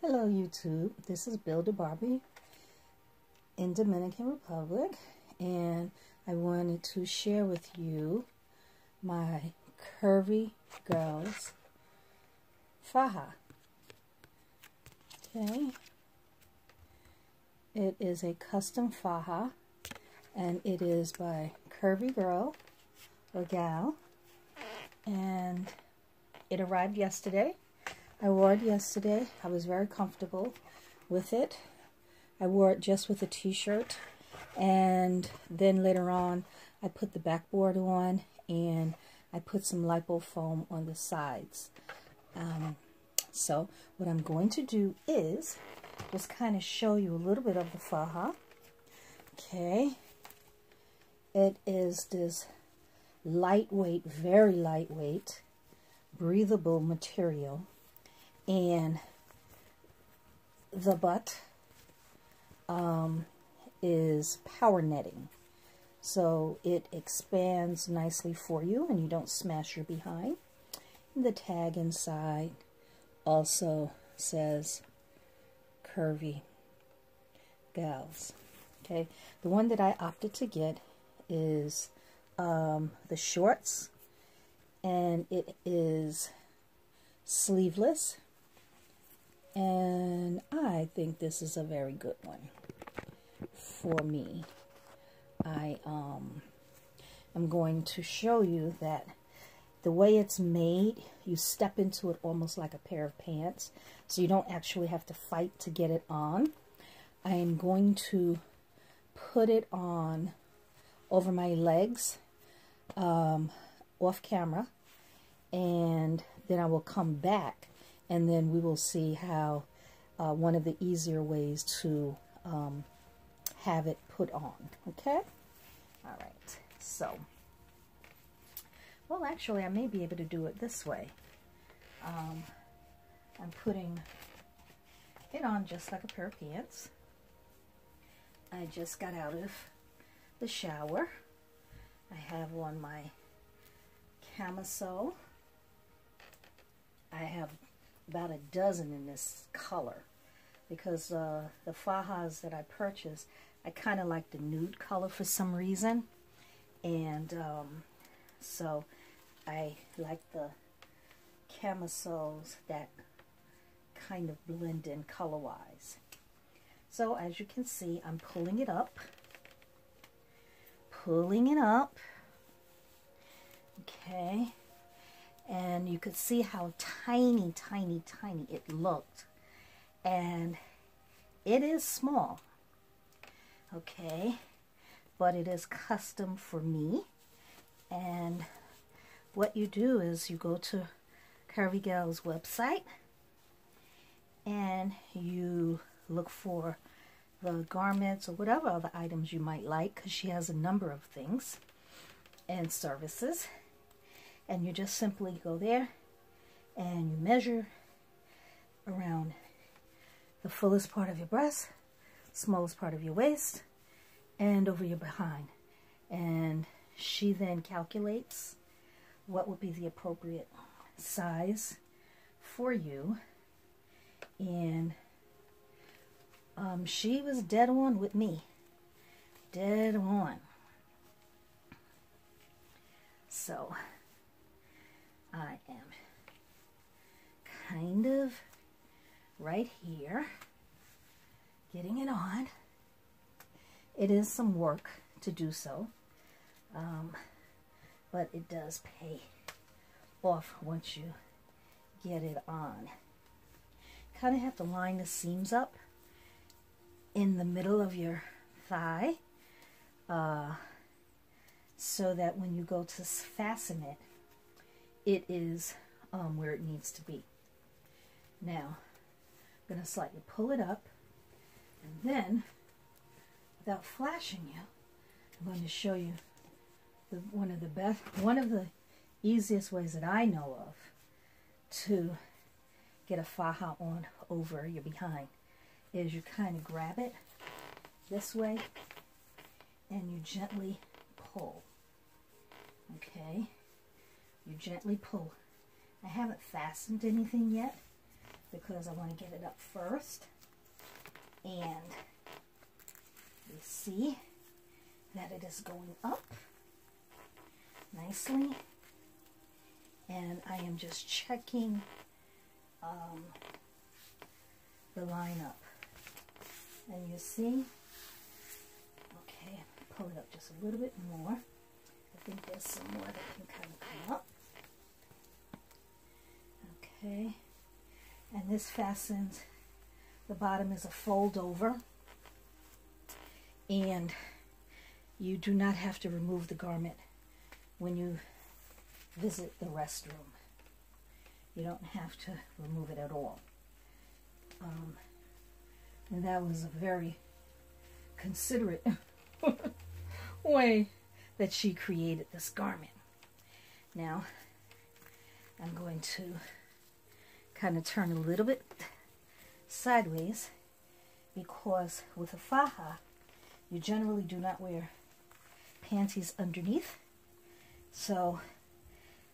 Hello YouTube, this is Builder Barbie in Dominican Republic, and I wanted to share with you my Curvy Girls faja. Okay, it is a custom faja and it is by Curvy Girl or Gal, and it arrived yesterday. I wore it yesterday. I was very comfortable with it. I wore it just with a t-shirt, and then later on I put the backboard on and I put some lipo foam on the sides. So what I'm going to do is just kind of show you a little bit of the faja. Okay, it is this lightweight, very lightweight, breathable material. And the butt is power netting, so it expands nicely for you and you don't smash your behind. And the tag inside also says Curvy Gals. Okay, the one that I opted to get is the shorts, and it is sleeveless. And I think this is a very good one for me. I'm going to show you that the way it's made, you step into it almost like a pair of pants, so you don't actually have to fight to get it on. I am going to put it on over my legs off camera, and then I will come back and then we will see how one of the easier ways to have it put on. Okay? All right. So, well, actually, I may be able to do it this way. I'm putting it on just like a pair of pants. I just got out of the shower. I have on my camisole. I have about a dozen in this color because the fajas that I purchased, I kind of like the nude color for some reason, and so I like the camisoles that kind of blend in color wise. So as you can see, I'm pulling it up, okay. And you could see how tiny, tiny, tiny it looked. And it is small, okay, but it is custom for me. And what you do is you go to Curvy Gal's website and you look for the garments or whatever other items you might like, because she has a number of things and services. And you just simply go there and you measure around the fullest part of your breast, smallest part of your waist, and over your behind. And she then calculates what would be the appropriate size for you. And she was dead on with me. Dead on. So I am kind of right here getting it on. It is some work to do so, but it does pay off once you get it on. Kind of have to line the seams up in the middle of your thigh so that when you go to fasten it, it is where it needs to be. Now, I'm going to slightly pull it up, and then, without flashing you, I'm going to show you one of the easiest ways that I know of to get a faja on over your behind is you kind of grab it this way and you gently pull. Okay? You gently pull. I haven't fastened anything yet, because I want to get it up first. And you see that it is going up nicely. And I am just checking the line up. And you see, okay, pull it up just a little bit more. I think there's some more that can kind of come up. Okay, and this fastens, the bottom is a fold over, and you do not have to remove the garment when you visit the restroom. You don't have to remove it at all. And that was a very considerate way that she created this garment. Now, I'm going to kind of turn a little bit sideways, because with a faja, you generally do not wear panties underneath. So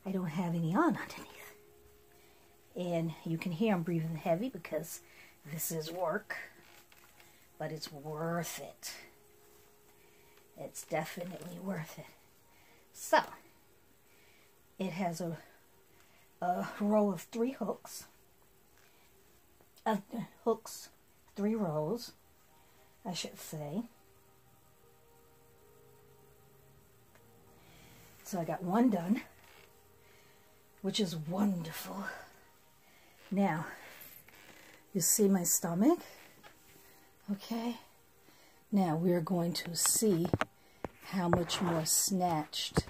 I don't have any on underneath. And you can hear I'm breathing heavy because this is work, but it's worth it. It's definitely worth it. So it has a row of 3 hooks. 3 rows, I should say. So I got 1 done, which is wonderful. Now, you see my stomach? Okay. Now we're going to see how much more snatched.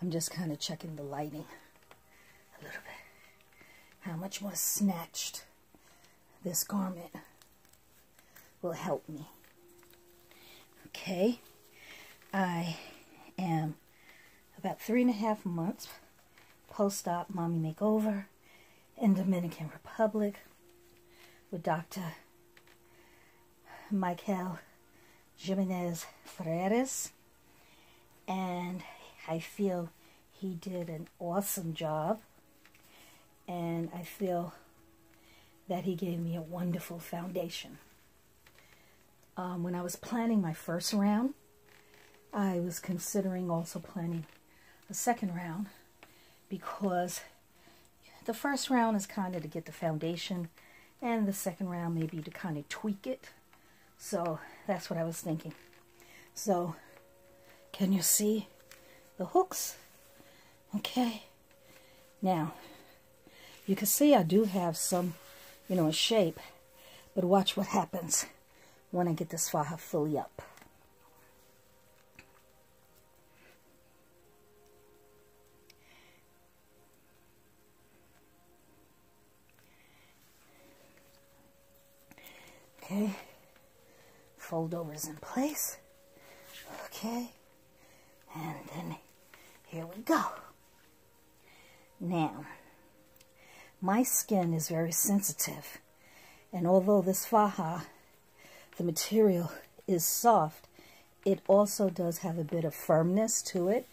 I'm just kind of checking the lighting a little bit. How much more snatched this garment will help me. Okay. I am about 3.5 months post-op mommy makeover in Dominican Republic with Dr. Michael Jimenez Ferreras, and I feel he did an awesome job, and I feel that he gave me a wonderful foundation. When I was planning my first round, I was considering also planning a second round, because the first round is kind of to get the foundation, and the second round maybe to kind of tweak it. So that's what I was thinking. So can you see the hooks? Okay. Now, you can see I do have some, a shape, but watch what happens when I get this faja fully up. Okay, fold overs in place. Okay, and then here we go. Now, my skin is very sensitive, and although this faja, the material is soft, it also does have a bit of firmness to it.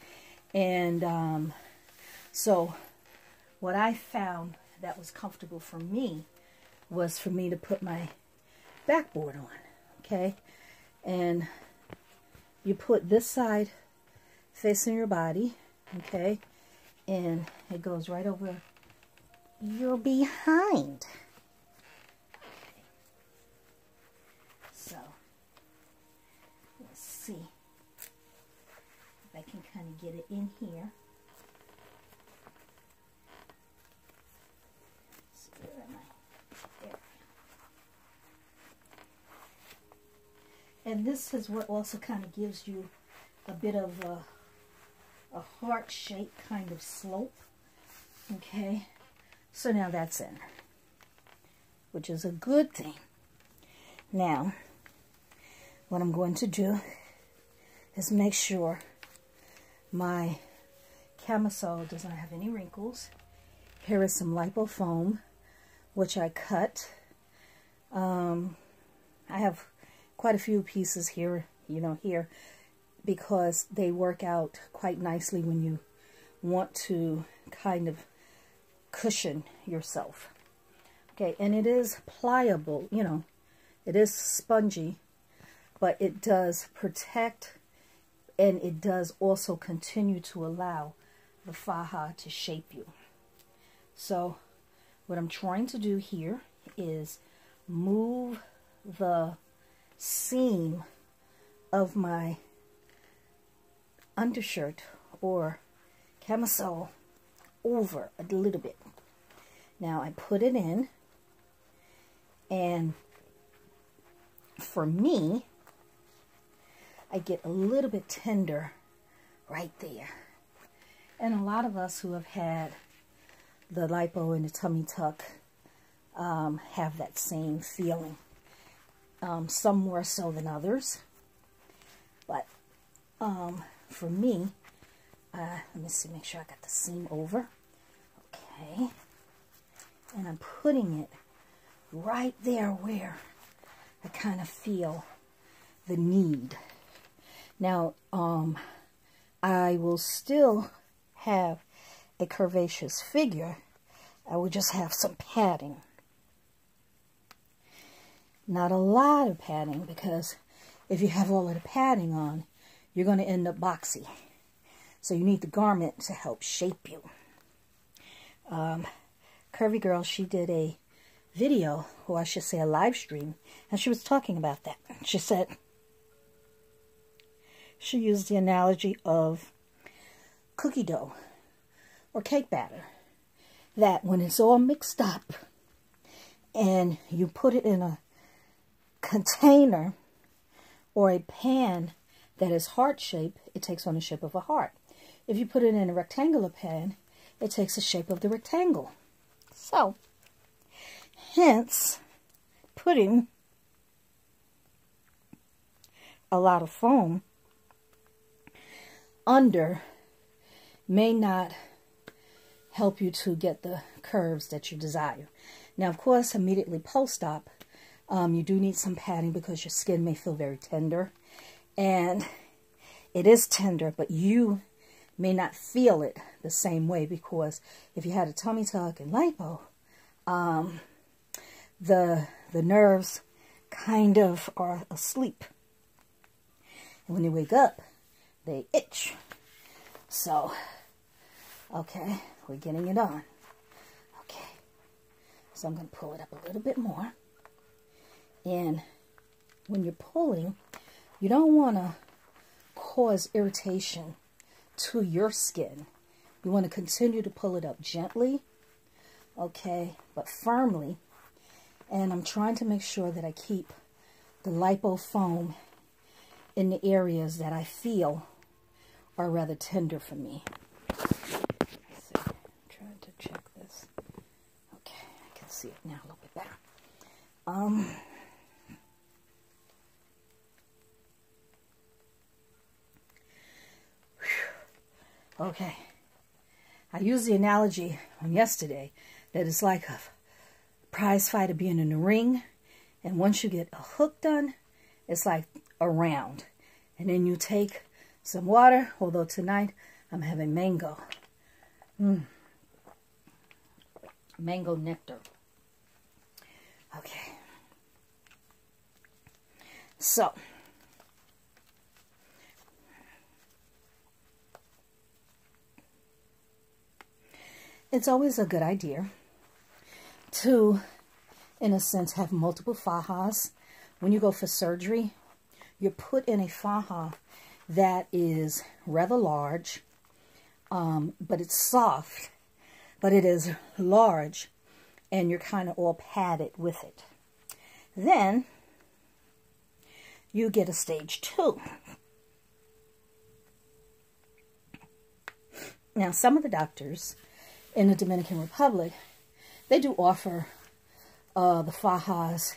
And so what I found that was comfortable for me was for me to put my backboard on. Okay, and you put this side facing your body, okay, and it goes right over your behind. Okay. So let's see if I can kind of get it in here. So where am I? There. And this is what also kind of gives you a bit of a heart-shaped kind of slope. Okay, so now that's in, which is a good thing. Now, what I'm going to do is make sure my camisole does not have any wrinkles. Here is some lipofoam, which I cut. I have quite a few pieces here, here, because they work out quite nicely when you want to kind of cushion yourself. Okay, and it is pliable, you know, it is spongy, but it does protect, and it does also continue to allow the faja to shape you. So what I'm trying to do here is move the seam of my undershirt or camisole over a little bit. Now I put it in, and for me, I get a little bit tender right there. And a lot of us who have had the lipo and the tummy tuck have that same feeling. Some more so than others. But for me, let me see, make sure I got the seam over. Okay. And I'm putting it right there where I kind of feel the need. Now, I will still have a curvaceous figure. I will just have some padding. Not a lot of padding, because if you have all of the padding on, you're going to end up boxy. So you need the garment to help shape you. Curvy Girl, she did a video, or I should say a live stream, and she was talking about that. She said she used the analogy of cookie dough or cake batter, that when it's all mixed up and you put it in a container or a pan that is heart-shaped, it takes on the shape of a heart. If you put it in a rectangular pan, it takes the shape of the rectangle. So, hence, putting a lot of foam under may not help you to get the curves that you desire. Now, of course, immediately post-op, you do need some padding because your skin may feel very tender. And it is tender, but you may not feel it the same way, because if you had a tummy tuck and lipo, the nerves kind of are asleep. And when they wake up, they itch. So, okay, we're getting it on. Okay, so I'm going to pull it up a little bit more. And when you're pulling, you don't want to cause irritation to your skin. You want to continue to pull it up gently, okay, but firmly. And I'm trying to make sure that I keep the lipo foam in the areas that I feel are rather tender for me. Let's see. I'm trying to check this. Okay, I can see it now a little bit better. Okay, I used the analogy from yesterday that it's like a prize fighter being in the ring, and once you get a hook done, it's like a round. And then you take some water, although tonight I'm having mango. Mango nectar. Okay. So, it's always a good idea to, in a sense, have multiple fajas. When you go for surgery, you're put in a faja that is rather large, but it's soft, but it is large, and you're kind of all padded with it. Then you get a stage 2. Now, some of the doctors in the Dominican Republic, they do offer the fajas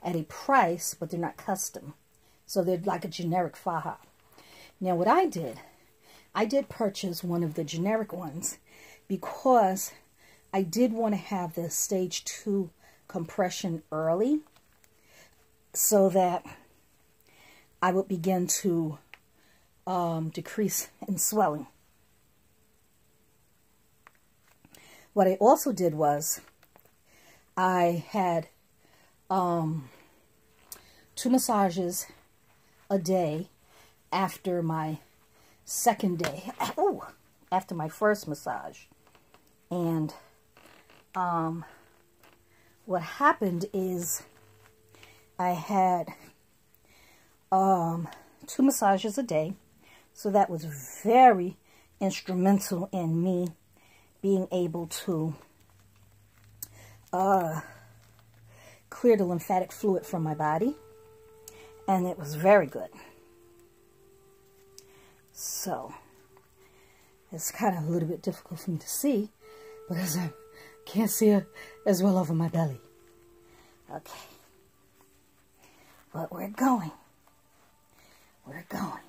at a price, but they're not custom. So they're like a generic faja. Now, what I did purchase one of the generic ones because I did want to have the stage 2 compression early so that I would begin to decrease in swelling. What I also did was I had 2 massages a day after my second day. Oh, after my first massage. And what happened is I had 2 massages a day. So that was very instrumental in me being able to clear the lymphatic fluid from my body. And it was very good. So it's kind of a little bit difficult for me to see because I can't see it as well over my belly. Okay. But we're going. We're going.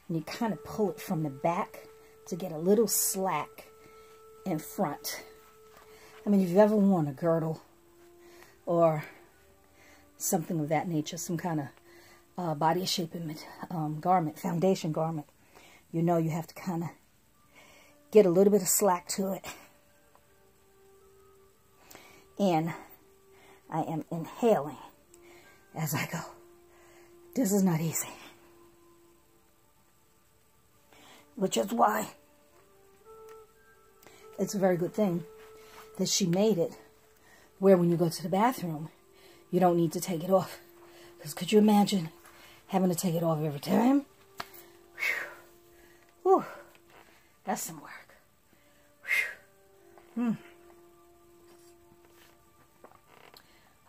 And you kind of pull it from the back to get a little slack in front. I mean, if you've ever worn a girdle or something of that nature, some kind of body shaping garment, foundation garment, you know you have to kind of get a little bit of slack to it. And I am inhaling as I go. This is not easy. Which is why it's a very good thing that she made it where when you go to the bathroom, you don't need to take it off. Because could you imagine having to take it off every time? Whew. That's some work.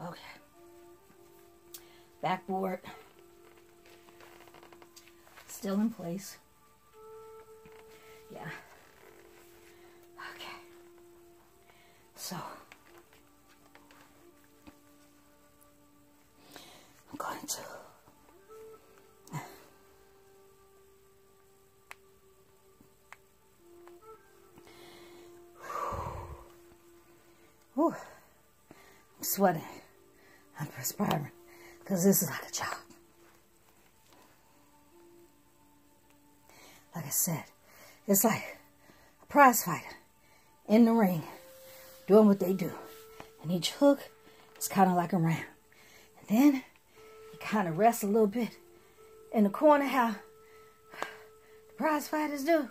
Okay. Backboard. Still in place. Yeah. Okay. So I'm going to Whew. I'm sweating. I'm perspiring because this is like a job. Like I said, it's like a prize fighter in the ring doing what they do. And each hook is kind of like a round. And then you kind of rest a little bit in the corner. How the prize fighters do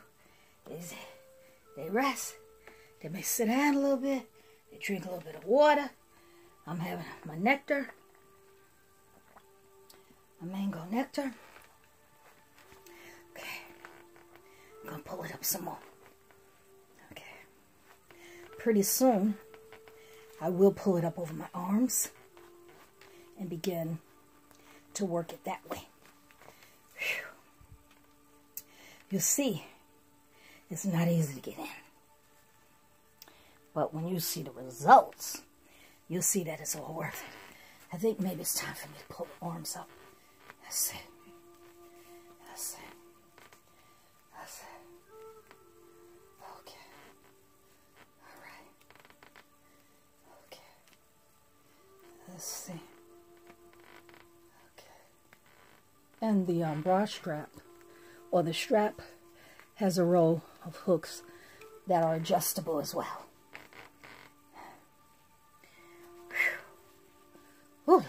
is they rest. They may sit down a little bit. They drink a little bit of water. I'm having my nectar. My mango nectar. Okay. I'm going to pull it up some more. Okay. Pretty soon, I will pull it up over my arms and begin to work it that way. Whew. You'll see, it's not easy to get in. But when you see the results, you'll see that it's all worth it. I think maybe it's time for me to pull the arms up. That's it. That's it. That's it. Okay. All right. Okay. Let's see. Okay. And the bra strap, or the strap, has a row of hooks that are adjustable as well. Oh, Lord.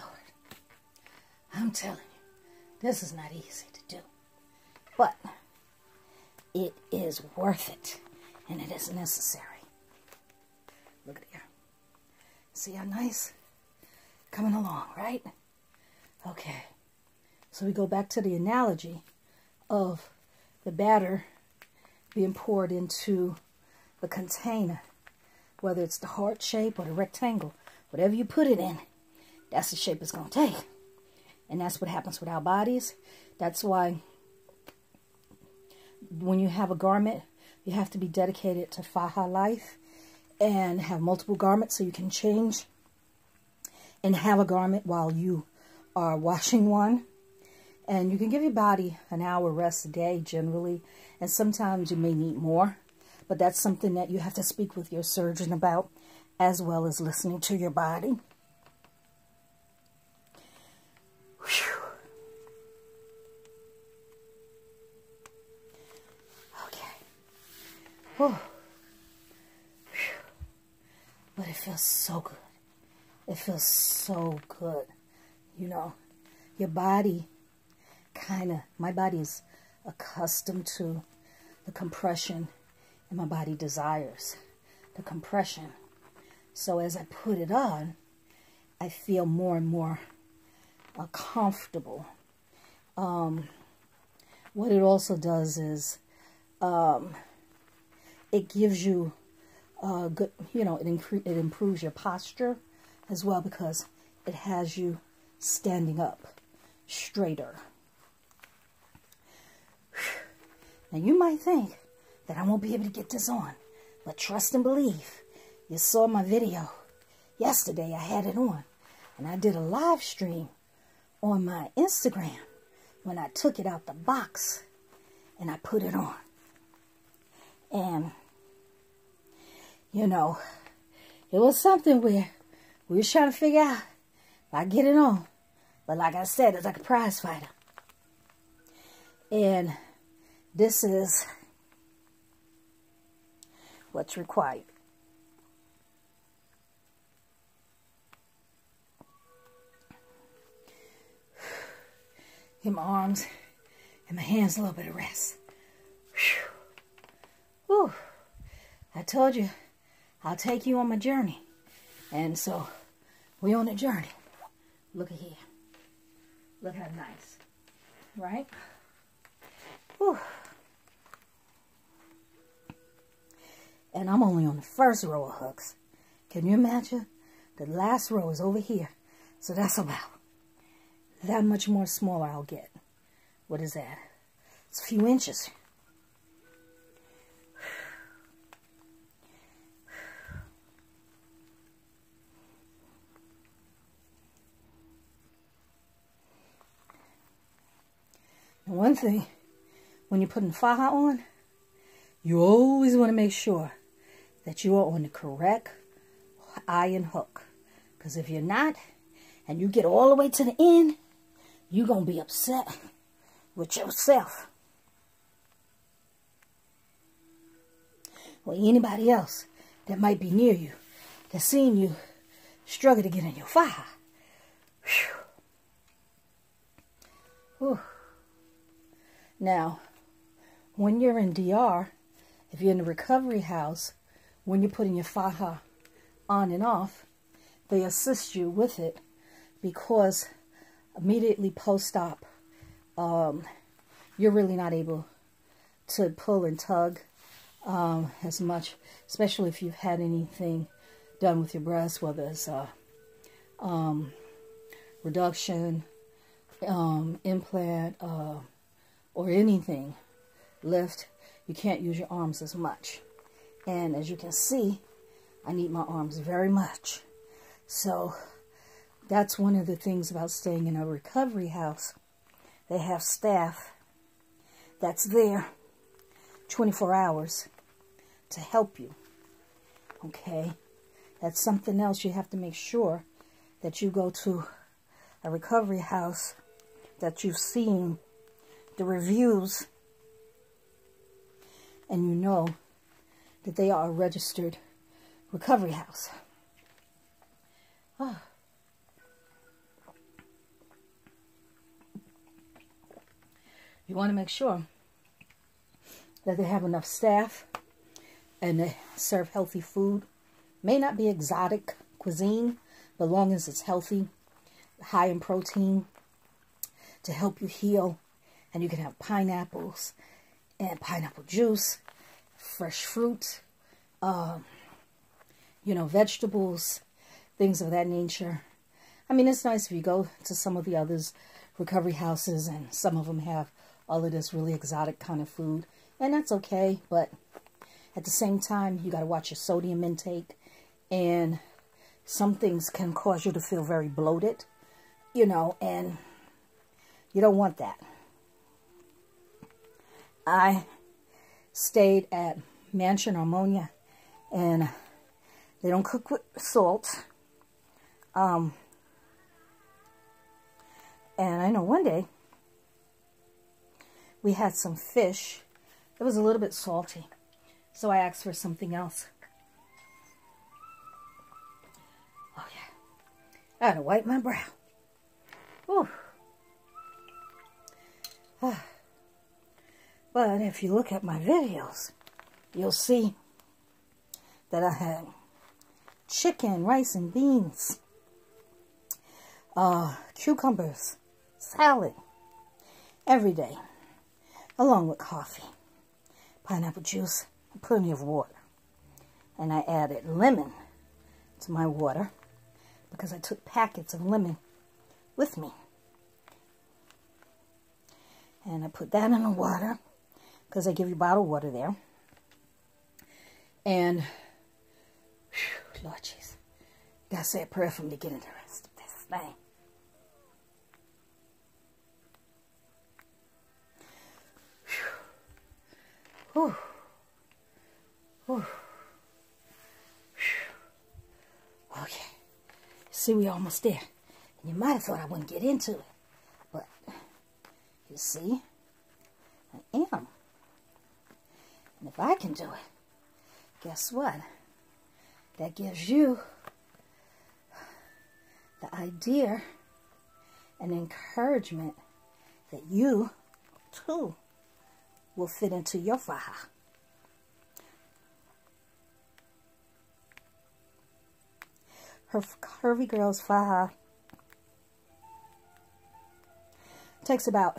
I'm telling you, this is not easy to do. But it is worth it. And it is necessary. Look at here. See how nice? Coming along, right? Okay. So we go back to the analogy of the batter being poured into the container. Whether it's the heart shape or the rectangle. Whatever you put it in, that's the shape it's going to take. And that's what happens with our bodies. That's why when you have a garment, you have to be dedicated to Faja life and have multiple garments so you can change and have a garment while you are washing one. And you can give your body an hour rest a day generally. And sometimes you may need more. But that's something that you have to speak with your surgeon about, as well as listening to your body. Oh, but it feels so good. It feels so good. You know, your body my body is accustomed to the compression, and my body desires the compression. So as I put it on, I feel more and more comfortable. What it also does is it gives you good, you know, it improves your posture as well, because it has you standing up straighter. Now you might think that I won't be able to get this on, but trust and believe. You saw my video yesterday. I had it on, and I did a live stream on my Instagram when I took it out the box and I put it on. And, you know, it was something where we was trying to figure out if I get it on. But like I said, it's like a prize fighter. And this is what's required. Give my arms and my hands a little bit of rest. Whew. I told you I'll take you on my journey. And so we're on a journey. Look at here. Look how nice. Right? Whew. And I'm only on the first row of hooks. Can you imagine? The last row is over here. So that's about that much more smaller I'll get. What is that? It's a few inches. And one thing, when you're putting faja on, you always want to make sure that you are on the correct iron hook. Because if you're not, and you get all the way to the end, you're going to be upset with yourself. Or anybody else that might be near you, that's seen you struggle to get in your faja. Whew. Now, when you're in DR, if you're in the recovery house, when you're putting your faja on and off, they assist you with it, because immediately post-op, you're really not able to pull and tug as much, especially if you've had anything done with your breast, whether it's reduction, implant, or anything, lift. You can't use your arms as much. And as you can see, I need my arms very much. So that's one of the things about staying in a recovery house. They have staff that's there 24 hours to help you. Okay? That's something else you have to make sure that you go to a recovery house that you've seen the reviews and you know that they are a registered recovery house. Oh. You want to make sure that they have enough staff and they serve healthy food. May not be exotic cuisine, but as long as it's healthy, high in protein, to help you heal. And you can have pineapples and pineapple juice, fresh fruit, you know, vegetables, things of that nature. I mean, it's nice if you go to some of the others recovery houses and some of them have all of this really exotic kind of food, and that's okay. But at the same time, you got to watch your sodium intake, and some things can cause you to feel very bloated, you know, and you don't want that. I stayed at Mansion Harmonia, and they don't cook with salt. And I know one day we had some fish. It was a little bit salty, so I asked for something else. Oh yeah. I gotta wipe my brow. Whew. But if you look at my videos, you'll see that I had chicken, rice, and beans, cucumbers, salad every day, along with coffee, pineapple juice, and plenty of water. And I added lemon to my water because I took packets of lemon with me. And I put that in the water because they give you bottled water there. And, whew, Lord Jesus, you gotta say a prayer for me to get in the rest of this thing. Whew. Whew. Okay. See, we almost there. And you might have thought I wouldn't get into it. But, you see, I am. And if I can do it, guess what? That gives you the idea and encouragement that you, too, will fit into your faja. Her Curvy Girl's faja takes about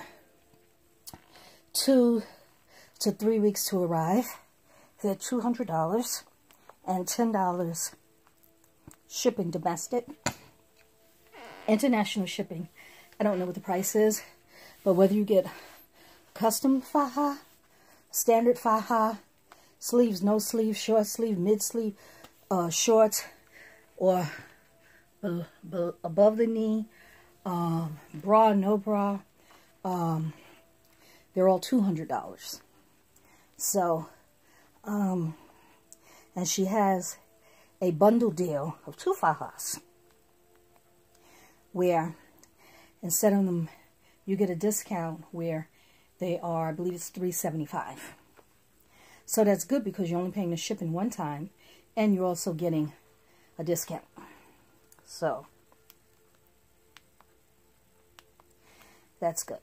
2 to 3 weeks to arrive. They're $200 and $10 shipping domestic. International shipping, I don't know what the price is, but whether you get custom faja, standard faja, sleeves, no sleeve, short sleeve, mid sleeve, shorts, or above the knee, bra, no bra, they're all $200. So, and she has a bundle deal of 2 fajas, where instead of them, you get a discount where they are, I believe it's $3.75. So that's good because you're only paying the shipping one time, and you're also getting a discount. So that's good.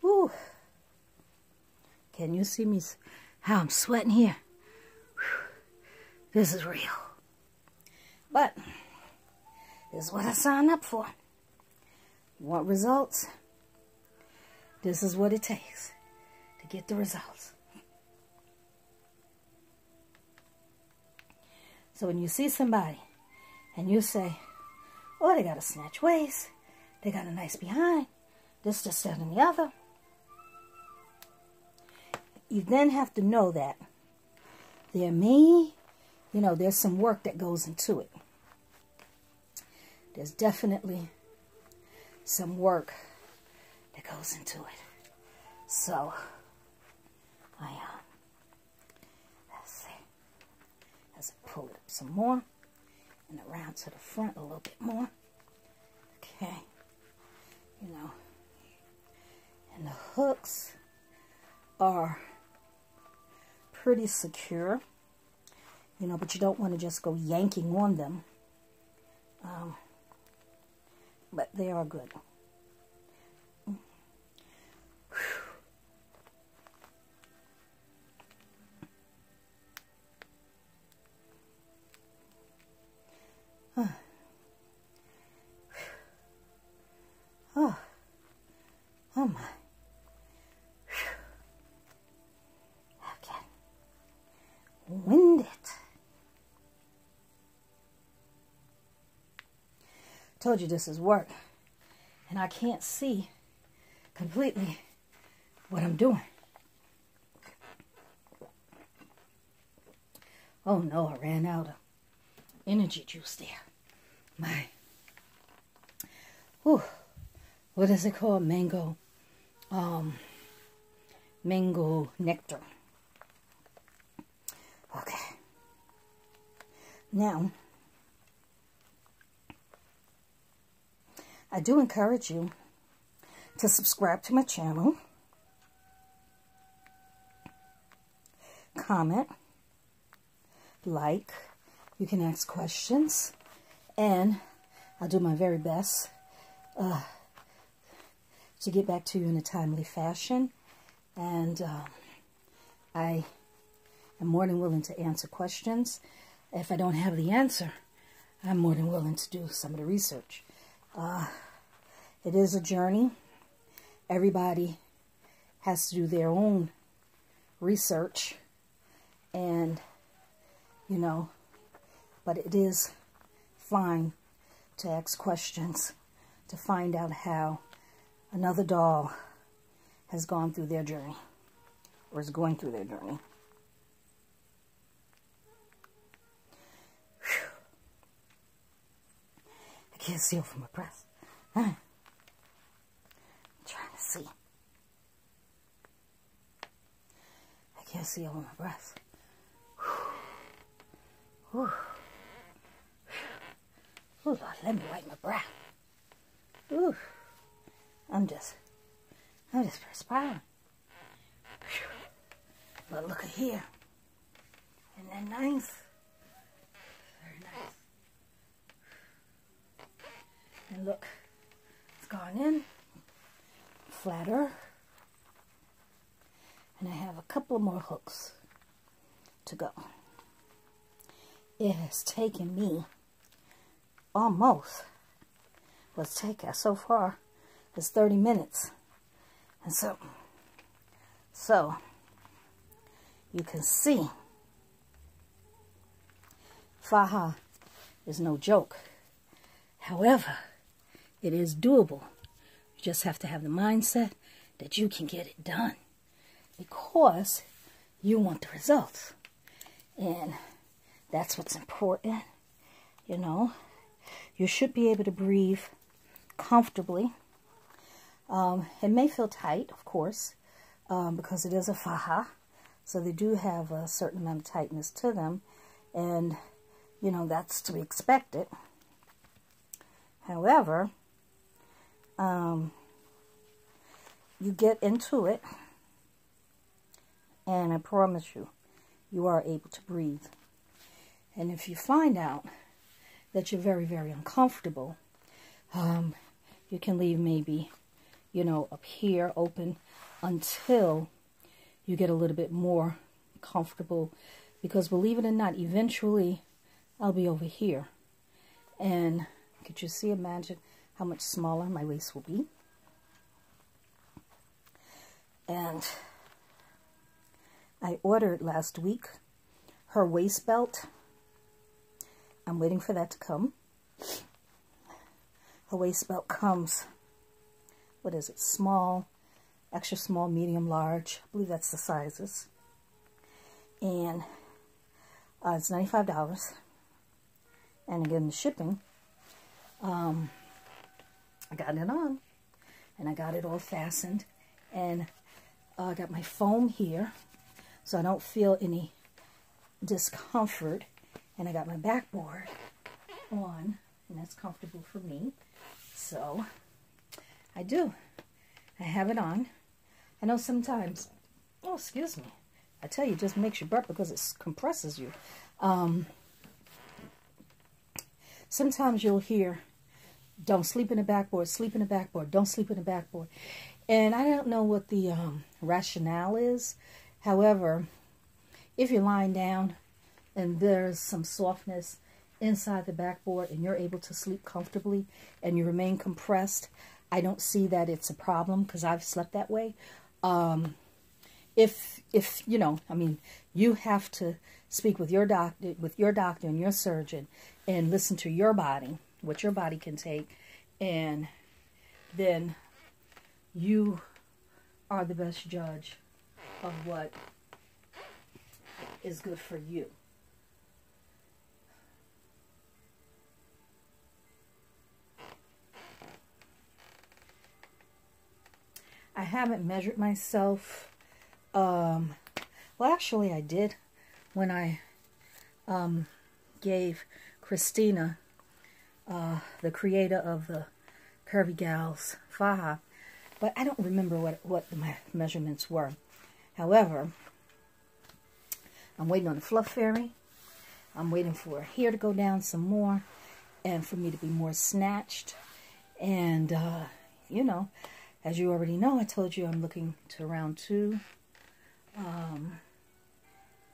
Whew. Can you see me? How I'm sweating here? Whew. This is real. But this is what I signed up for. You want results? This is what it takes to get the results. So when you see somebody and you say, oh, they got a snatch waist, they got a nice behind, this, that, and the other, you then have to know that there's some work that goes into it. There's definitely some work that goes into it. So, let's see. As I pull it up some more and around to the front a little bit more. Okay. And the hooks are pretty secure, but you don't want to just go yanking on them. But they are good. Oh my. Okay. Wind it. Told you this is work. And I can't see completely what I'm doing. Oh no, I ran out of energy juice there. My. Whew. What is it called? Mango nectar. Okay. Now, I do encourage you to subscribe to my channel, comment, like, You can ask questions, and I'll do my very best to get back to you in a timely fashion. And I am more than willing to answer questions. If I don't have the answer, I'm more than willing to do some of the research. It is a journey. Everybody has to do their own research, and you know, but it is fine to ask questions to find out how another doll has gone through their journey, or is going through their journey. Whew. I can't see over my breath. I'm trying to see. I can't see over my breath. Whew. Ooh, Lord, let me wipe my brow. Ooh, I'm just perspiring. Whew. But look at here. Isn't that nice? Very nice. And look, it's gone in. Flatter. And I have a couple more hooks to go. It has taken me almost, let's take it so far, it's 30 minutes. And so you can see, faja is no joke. However, it is doable. You just have to have the mindset that you can get it done, because you want the results. And that's what's important, you know. You should be able to breathe comfortably. It may feel tight, of course, because it is a faja. So they do have a certain amount of tightness to them. And, you know, that's to be expected. However, you get into it, and I promise you, you are able to breathe. And if you find out that you're very, very uncomfortable, you can leave maybe, you know, up here open until you get a little bit more comfortable. Because believe it or not, eventually I'll be over here. And could you see, imagine how much smaller my waist will be? And I ordered last week her waist belt. I'm waiting for that to come. Her waist belt comes, what is it, small, extra small, medium, large. I believe that's the sizes. And it's $95. And again, the shipping, I got it on. And I got it all fastened. And I got my foam here, so I don't feel any discomfort. And I got my backboard on, and that's comfortable for me. So, I do. I have it on. I know sometimes, oh, excuse me. I tell you, it just makes you burp because it compresses you. Sometimes you'll hear, don't sleep in the backboard, sleep in the backboard, don't sleep in the backboard. And I don't know what the rationale is. However, if you're lying down, and there's some softness inside the backboard, and you're able to sleep comfortably, and you remain compressed, I don't see that it's a problem, because I've slept that way. If you know, I mean, you have to speak with your doctor and your surgeon, and listen to your body, what your body can take, and then you are the best judge of what is good for you. I haven't measured myself. Well, actually, I did when I gave Christina, the creator of the Curvy Gals faja, but I don't remember what the measurements were. However, I'm waiting on the Fluff Fairy. I'm waiting for her hair to go down some more and for me to be more snatched. And, you know, as you already know, I told you I'm looking to round 2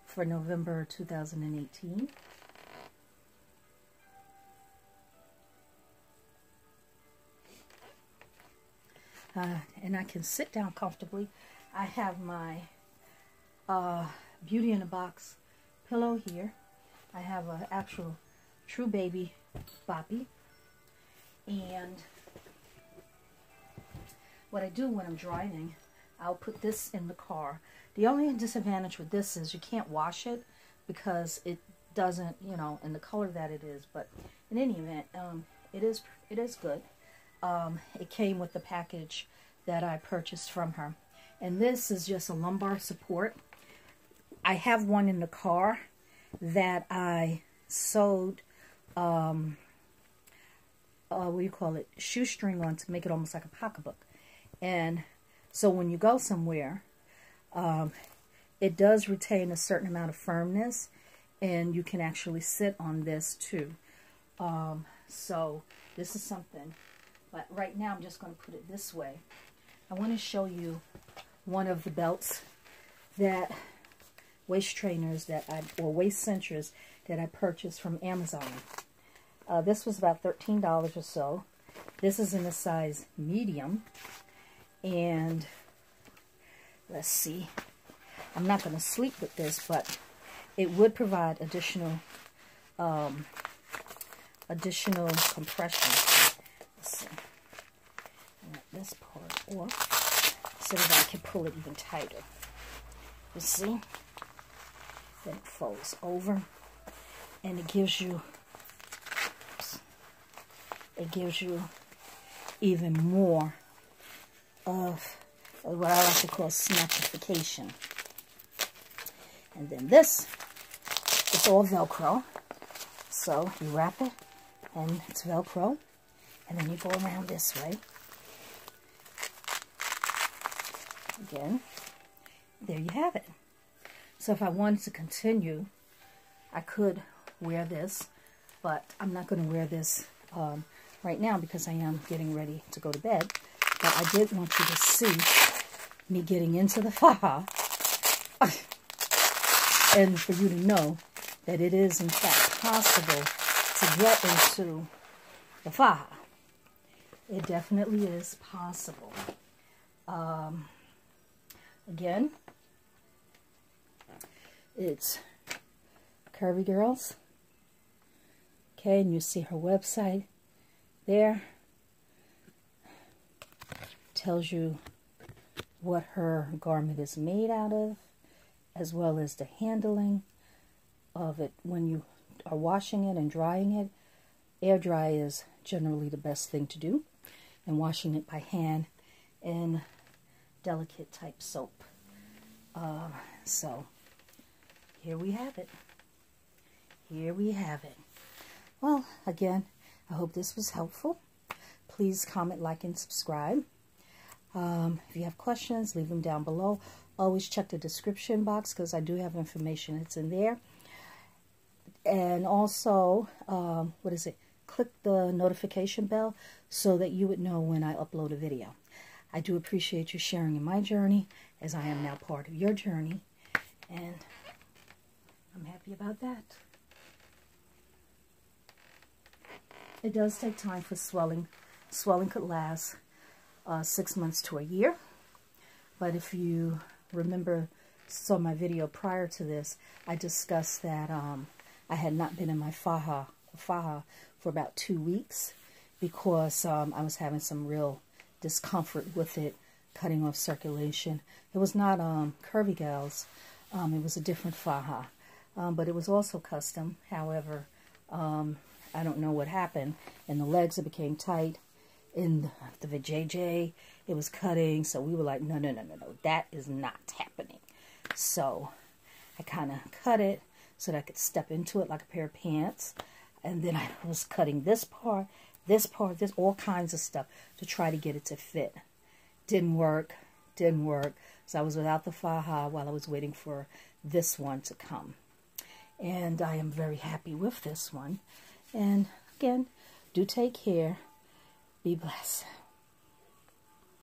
for November 2018. And I can sit down comfortably. I have my Beauty in a Box pillow here. I have an actual True Baby boppy. And what I do when I'm driving, I'll put this in the car. The only disadvantage with this is you can't wash it because it doesn't, you know, in the color that it is. But in any event, it is good. It came with the package that I purchased from her. And this is just a lumbar support. I have one in the car that I sewed, what do you call it, shoestring on to make it almost like a pocketbook. And so when you go somewhere, it does retain a certain amount of firmness, and you can actually sit on this too. So this is something, but right now I'm just going to put it this way. I want to show you one of the belts that waist trainers that or waist cinchers that I purchased from Amazon. This was about $13 or so. This is in a size medium, and let's see, I'm not going to sleep with this, but it would provide additional compression. Let's see, get this part off so that I can pull it even tighter. You see? Then it folds over, and it gives you even more of what I like to call snatchification. And then this, it's all Velcro. So you wrap it, and it's Velcro, and then you go around this way. Again, there you have it. So if I wanted to continue, I could wear this, but I'm not going to wear this right now because I am getting ready to go to bed. But I did want you to see me getting into the faja, and for you to know that it is in fact possible to get into the faja. It definitely is possible. Again, it's Curvy Girls. Okay, and you see her website there. Tells you what her garment is made out of, as well as the handling of it when you are washing it and drying it. Air dry is generally the best thing to do, and washing it by hand in delicate type soap. So here we have it. Here we have it. Well, again, I hope this was helpful. Please comment, like, and subscribe. If you have questions, leave them down below. Always check the description box because I do have information. It's in there. And also, click the notification bell so that you would know when I upload a video. I do appreciate you sharing in my journey, as I am now part of your journey. And I'm happy about that. It does take time for swelling. Swelling could last 6 months to a year. But if you saw my video prior to this, I discussed that I had not been in my faja for about 2 weeks because I was having some real discomfort with it, cutting off circulation. It was not Curvy Gals. It was a different faja, but it was also custom. However, I don't know what happened. In the legs, it became tight. In the vajayjay, it was cutting. So we were like, no, that is not happening. So I kind of cut it so that I could step into it like a pair of pants. And then I was cutting this part, all kinds of stuff to try to get it to fit. Didn't work. So I was without the faja while I was waiting for this one to come. and I am very happy with this one. And again, do take care. Be blessed.